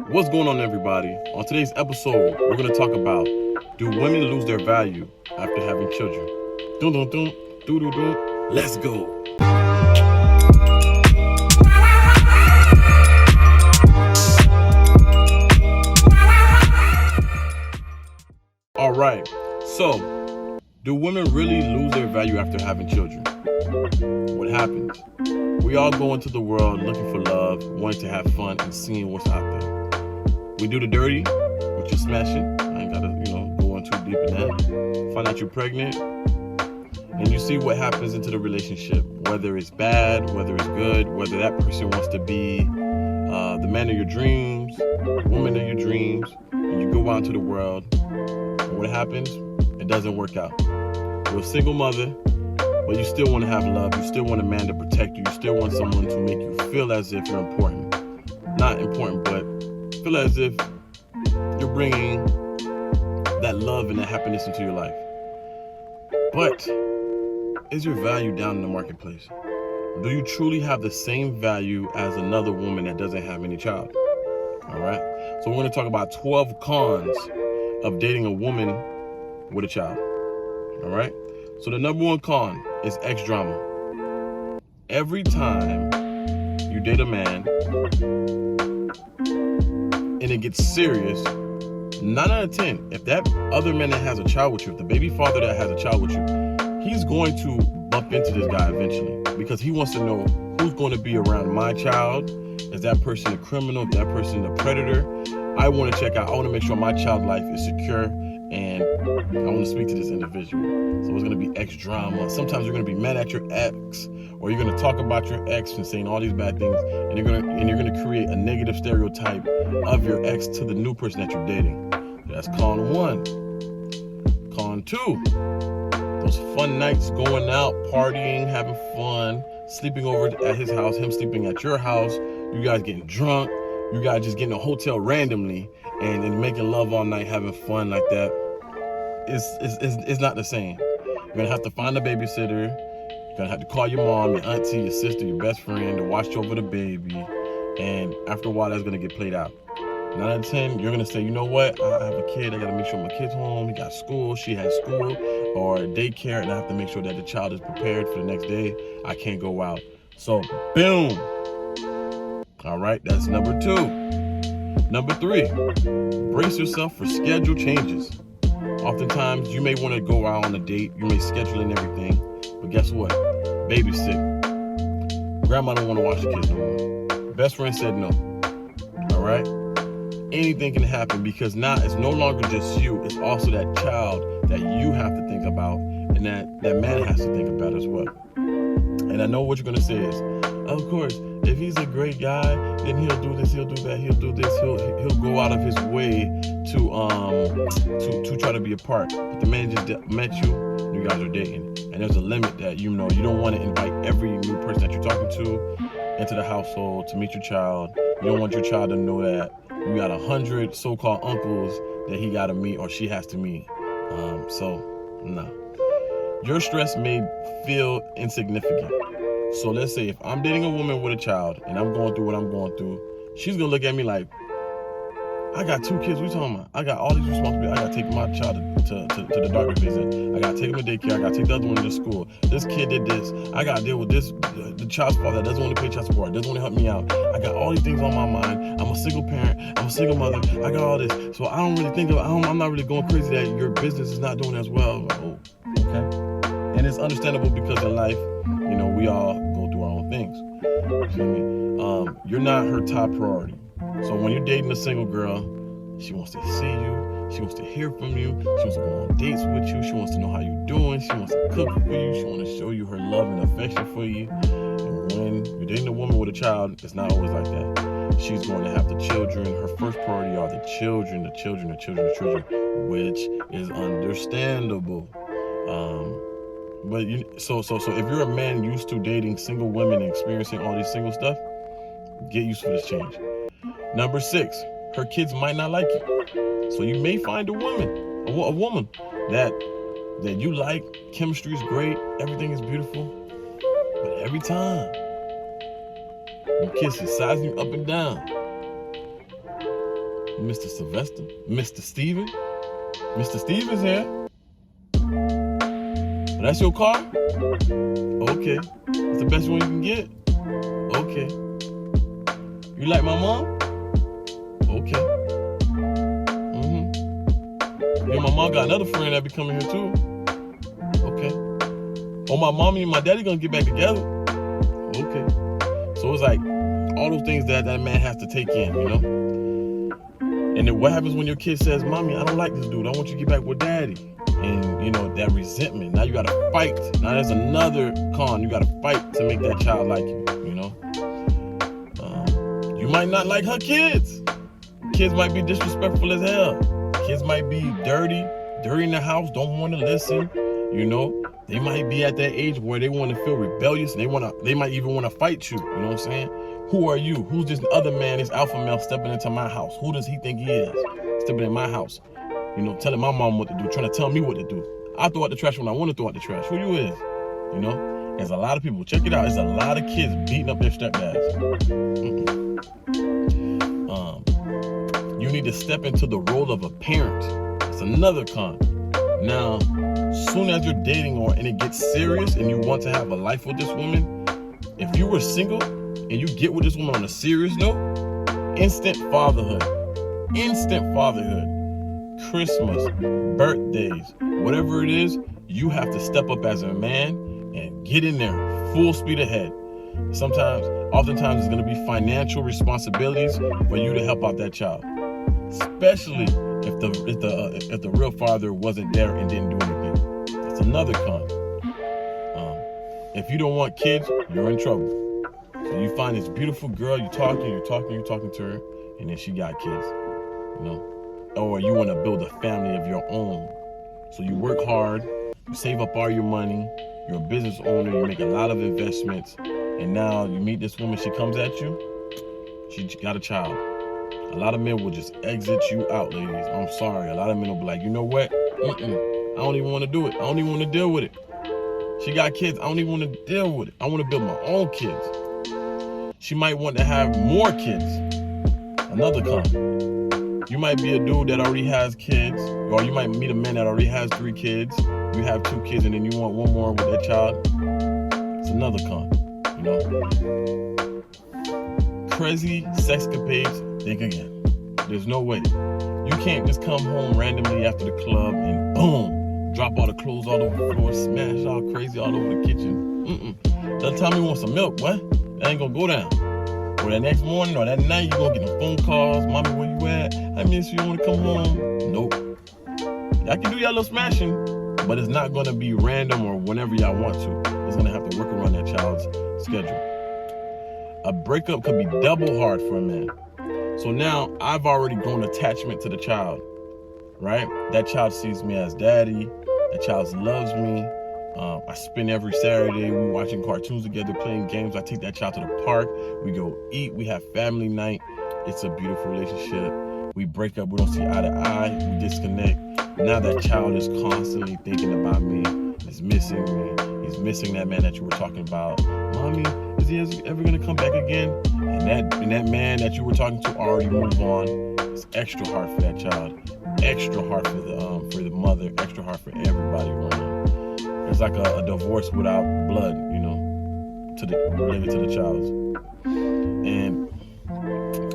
What's going on, everybody? On today's episode, we're going to talk about, do women lose their value after having children? Dun dun dun, doo doo doo. Let's go. All right. So, do women really lose their value after having children? What happens? We all go into the world looking for love, wanting to have fun, and seeing what's out there. We do the dirty, which is smashing. I ain't gotta, go in too deep in that. Find out you're pregnant, and you see what happens into the relationship. Whether it's bad, whether it's good, whether that person wants to be the man of your dreams, woman of your dreams, and you go out into the world, and what happens? It doesn't work out. You're a single mother, but you still want to have love. You still want a man to protect you. You still want someone to make you feel as if you're important. Not important, but feel as if you're bringing that love and that happiness into your life. But is your value down in the marketplace? Do you truly have the same value as another woman that doesn't have any child? All right. So we're going to talk about 12 cons of dating a woman with a child. All right. So the number one con is ex drama. Every time you date a man and it gets serious, 9 out of 10, if that other man that has a child with you, if the baby father that has a child with you, he's going to bump into this guy eventually because he wants to know who's going to be around my child. Is that person a criminal? Is that person a predator? I want to check out. I want to make sure my child life is secure, and I want to speak to this individual. So it's going to be ex drama. Sometimes you're going to be mad at your ex, or you're going to talk about your ex and saying all these bad things, and you're going to create a negative stereotype of your ex to the new person that you're dating. That's con one. Con two, those fun nights, going out, partying, having fun, sleeping over at his house, him sleeping at your house, you guys getting drunk, you guys just getting a hotel randomly and making love all night, having fun like that. It's not the same. You're gonna have to find a babysitter. You're gonna have to call your mom, your auntie, your sister, your best friend to watch over the baby. And after a while, that's gonna get played out. 9 out of 10, you're gonna say, you know what? I have a kid. I gotta make sure my kid's home. He got school. She has school or daycare, and I have to make sure that the child is prepared for the next day. I can't go out. So, boom. All right, that's number two. Number three, brace yourself for schedule changes. Oftentimes, you may want to go out on a date. You may schedule and everything, but guess what? Baby's sick. Grandma don't want to watch the kids no more. Best friend said no. All right? Anything can happen because now it's no longer just you. It's also that child that you have to think about and that man has to think about as well. And I know what you're going to say is, of course, if he's a great guy, then he'll do this, he'll do that, he'll do this, he'll go out of his way to try to be a part. But the man just met you, you guys are dating, and there's a limit that you don't want to invite every new person that you're talking to into the household to meet your child. You don't want your child to know that you got 100 so-called uncles that he got to meet or she has to meet. So no. Your stress may feel insignificant. So let's say if I'm dating a woman with a child and I'm going through what I'm going through, she's going to look at me like, I got 2 kids, what you talking about? I got all these responsibilities. I got to take my child to the doctor visit. I got to take him to daycare. I got to take the other one to school. This kid did this. I got to deal with this, the child's father that doesn't want to pay child support, doesn't want to help me out. I got all these things on my mind. I'm a single parent. I'm a single mother. I got all this. So I don't really think I'm not really going crazy that your business is not doing as well. Oh, okay. And it's understandable because in life, we all go through our own things. You feel me? You're not her top priority. So when you're dating a single girl, she wants to see you. She wants to hear from you. She wants to go on dates with you. She wants to know how you're doing. She wants to cook for you. She wants to show you her love and affection for you. And when you're dating a woman with a child, it's not always like that. She's going to have the children. Her first priority are the children, which is understandable. But so if you're a man used to dating single women and experiencing all these single stuff, get used to this change. Number 6, her kids might not like you. So you may find a woman that you like, chemistry is great, everything is beautiful, but every time your kids is sizing you up and down, Mr. Sylvester, Mr. Steven. Mr. Steven's here. That's your car? Okay. It's the best one you can get? Okay. You like my mom? Okay. Yeah, my mom got another friend that be coming here too. Okay. Oh, my mommy and my daddy gonna get back together. Okay. So it's like all those things that man has to take in, you know? And then what happens when your kid says, Mommy, I don't like this dude. I want you to get back with daddy. And, you know, that resentment. Now you got to fight. Now there's another con. You got to fight to make that child like you, you know. You might not like her kids. Kids might be disrespectful as hell. Kids might be dirty in the house, don't want to listen, you know. They might be at that age where they want to feel rebellious and they might even want to fight you, you know what I'm saying? Who are you? Who's this other man, this alpha male stepping into my house? Who does he think he is? Stepping in my house, you know, telling my mom what to do, trying to tell me what to do. I throw out the trash when I want to throw out the trash. Who you is? You know? There's a lot of people, check it out, there's a lot of kids beating up their stepdads. You need to step into the role of a parent. It's another con. Now, soon as you're dating and it gets serious and you want to have a life with this woman, if you were single and you get with this woman on a serious note, instant fatherhood, Christmas, birthdays, whatever it is, you have to step up as a man and get in there full speed ahead. Oftentimes it's going to be financial responsibilities for you to help out that child, especially if the real father wasn't there and didn't do anything. That's another con. If you don't want kids, you're in trouble. So you find this beautiful girl, you're talking to her, and then she got kids, you know? Or you want to build a family of your own. So you work hard, you save up all your money, you're a business owner, you make a lot of investments, and now you meet this woman, she comes at you, she got a child. A lot of men will just exit you out, ladies. I'm sorry. A lot of men will be like, you know what? I don't even want to do it. I don't even want to deal with it. She got kids. I don't even want to deal with it. I want to build my own kids. She might want to have more kids. Another con. You might be a dude that already has kids, or you might meet a man that already has 3 kids. You have 2 kids, and then you want one more with that child. It's another con, you know? Crazy sexcapades. Think again. There's no way. You can't just come home randomly after the club and boom, drop all the clothes all over the floor, smash all crazy all over the kitchen. That time you want some milk, what? That ain't gonna go down. Or that next morning or that night, you gonna get them phone calls. Mommy, where you at? I miss you. I wanna come home. Nope. Y'all can do y'all little smashing, but it's not gonna be random or whenever y'all want to. It's gonna have to work around that child's schedule. A breakup could be double hard for a man. So now I've already grown attachment to the child, right? That child sees me as daddy. That child loves me. I spend every Saturday, we watching cartoons together, playing games. I take that child to the park. We go eat. We have family night. It's a beautiful relationship. We break up. We don't see eye to eye. We disconnect. Now that child is constantly thinking about me. He's missing me. He's missing that man that you were talking about. Mommy, is he ever gonna come back again? And that man that you were talking to already moved on. It's extra hard for that child, extra hard for the mother, extra hard for everybody around. It's like a divorce without blood, you know, related to the child. And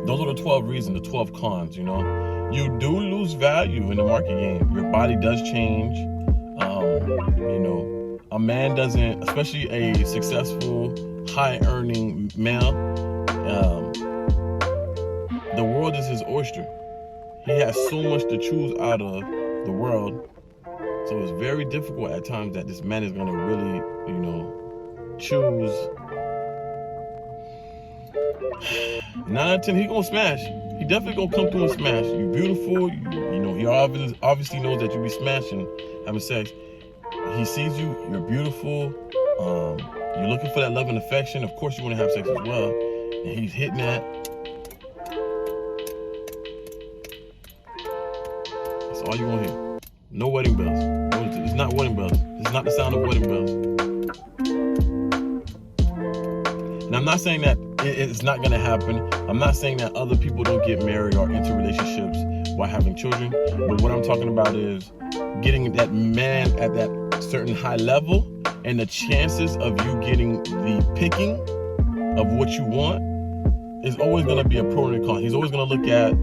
those are the 12 reasons, the 12 cons, you know. You do lose value in the market game. Your body does change. You know, a man doesn't, especially a successful, high-earning male, the world is his oyster. He has so much to choose out of the world. So it's very difficult at times that this man is going to really, you know, choose. 9 out of 10, he going to smash. He definitely going to come through and smash. You beautiful. You know, he obviously knows that you be smashing, having sex. He sees you. You're beautiful. You're looking for that love and affection. Of course, you want to have sex as well. And he's hitting that. That's all you want to hear. No wedding bells. It's not wedding bells. It's not the sound of wedding bells. And I'm not saying that it's not gonna happen. I'm not saying that other people don't get married or into relationships while having children, but what I'm talking about is getting that man at that certain high level, and the chances of you getting the picking of what you want is always gonna be a pro and a con. He's always gonna look at,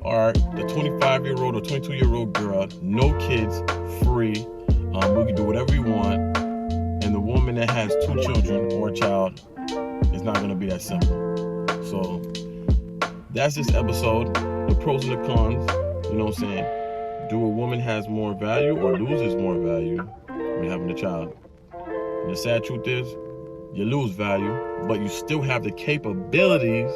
all right, the 25-year-old or 22-year-old girl, no kids, free, we can do whatever we want, and the woman that has 2 children or a child, it's not gonna be that simple. So that's this episode, the pros and the cons. You know what I'm saying? Do a woman has more value or loses more value when having a child? And the sad truth is, you lose value, but you still have the capabilities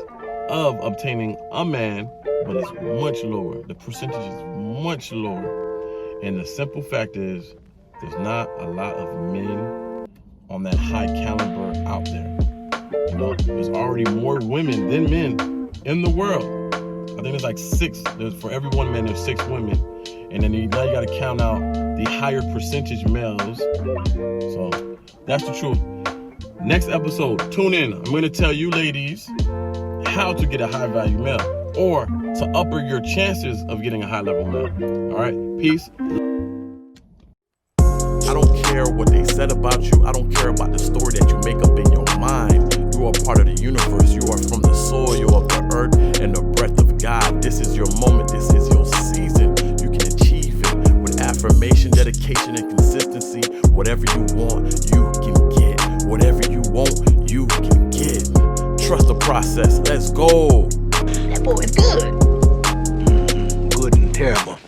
of obtaining a man, but it's much lower. The percentage is much lower. And the simple fact is, there's not a lot of men on that high caliber out there. You know, there's already more women than men in the world. I think there's like 6. For every 1 man, there's 6 women. And then now you got to count out the higher percentage males. So that's the truth. Next episode, tune in. I'm going to tell you ladies how to get a high value male, or to upper your chances of getting a high level male. All right, peace. I don't care what they said about you. I don't care about the story that you make up in your mind. You are part of the universe. You are from the soil of the earth and the breath of God. This is your moment. This is your season. You can achieve it with affirmation, dedication, and consistency. Whatever you want, you can get. Whatever you want, you can get. Trust the process. Let's go. That boy is good. Good and terrible.